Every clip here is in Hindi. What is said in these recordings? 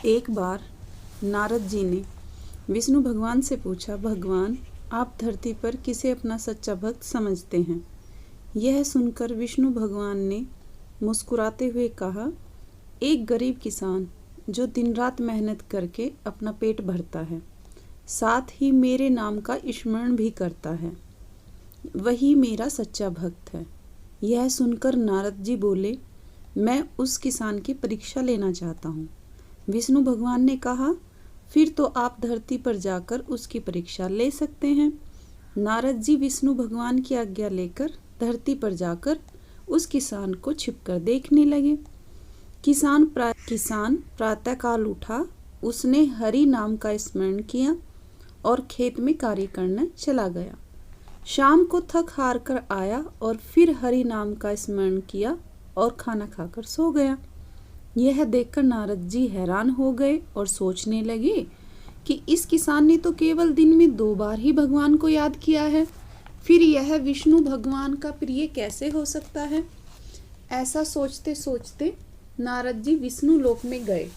एक बार नारद जी ने विष्णु भगवान से पूछा, भगवान, आप धरती पर किसे अपना सच्चा भक्त समझते हैं? यह सुनकर विष्णु भगवान ने मुस्कुराते हुए कहा, एक गरीब किसान जो दिन रात मेहनत करके अपना पेट भरता है, साथ ही मेरे नाम का स्मरण भी करता है, वही मेरा सच्चा भक्त है। यह सुनकर नारद जी बोले, मैं उस किसान की परीक्षा लेना चाहता हूँ। विष्णु भगवान ने कहा, फिर तो आप धरती पर जाकर उसकी परीक्षा ले सकते हैं। नारद जी विष्णु भगवान की आज्ञा लेकर धरती पर जाकर उस किसान को छिपकर देखने लगे। किसान प्रातःकाल उठा, उसने हरि नाम का स्मरण किया और खेत में कार्य करने चला गया। शाम को थक हार कर आया और फिर हरि नाम का स्मरण किया और खाना खाकर सो गया। यह देखकर नारद जी हैरान हो गए और सोचने लगे कि इस किसान ने तो केवल दिन में 2 बार ही भगवान को याद किया है, फिर यह विष्णु भगवान का प्रिय कैसे हो सकता है। ऐसा सोचते सोचते नारद जी विष्णु लोक में गए।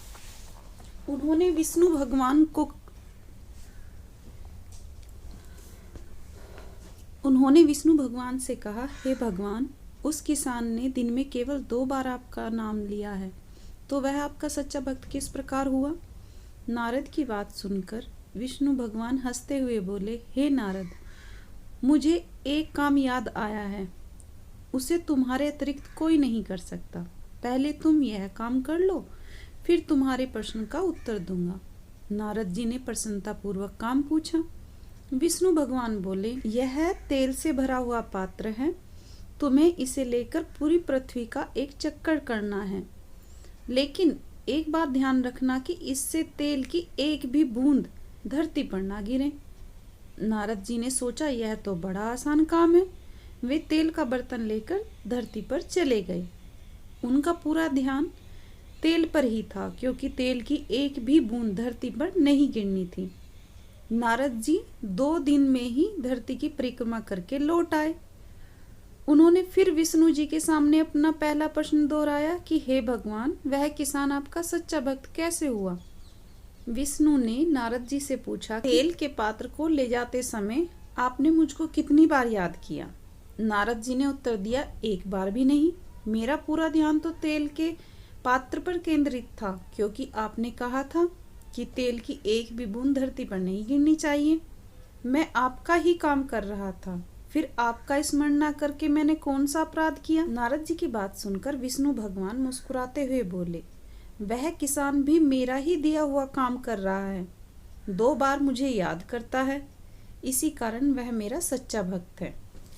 उन्होंने विष्णु भगवान से कहा, हे भगवान, उस किसान ने दिन में केवल 2 बार आपका नाम लिया है, तो वह आपका सच्चा भक्त किस प्रकार हुआ? नारद की बात सुनकर विष्णु भगवान हंसते हुए बोले, हे नारद, मुझे एक काम याद आया है, उसे तुम्हारे अतिरिक्त कोई नहीं कर सकता। पहले तुम यह काम कर लो, फिर तुम्हारे प्रश्न का उत्तर दूंगा। नारद जी ने प्रसन्नतापूर्वक काम पूछा। विष्णु भगवान बोले, यह तेल से भरा हुआ पात्र है, तुम्हें इसे लेकर पूरी पृथ्वी का एक चक्कर करना है, लेकिन एक बात ध्यान रखना कि इससे तेल की एक भी बूंद धरती पर ना गिरे। नारद जी ने सोचा, यह तो बड़ा आसान काम है। वे तेल का बर्तन लेकर धरती पर चले गए। उनका पूरा ध्यान तेल पर ही था, क्योंकि तेल की एक भी बूंद धरती पर नहीं गिरनी थी। नारद जी 2 दिन में ही धरती की परिक्रमा करके लौट आए। उन्होंने फिर विष्णु जी के सामने अपना पहला प्रश्न दोहराया कि हे भगवान, वह किसान आपका सच्चा भक्त कैसे हुआ? विष्णु ने नारद जी से पूछा, तेल के पात्र को ले जाते समय आपने मुझको कितनी बार याद किया? नारद जी ने उत्तर दिया, 1 बार भी नहीं। मेरा पूरा ध्यान तो तेल के पात्र पर केंद्रित था, क्योंकि आपने कहा था कि तेल की एक भी बूंद धरती पर नहीं गिरनी चाहिए। मैं आपका ही काम कर रहा था, फिर आपका स्मरण न करके मैंने कौन सा अपराध किया? नारद जी की बात सुनकर विष्णु भगवान मुस्कुराते हुए बोले, वह किसान भी मेरा ही दिया हुआ काम कर रहा है, 2 बार मुझे याद करता है, इसी कारण वह मेरा सच्चा भक्त है।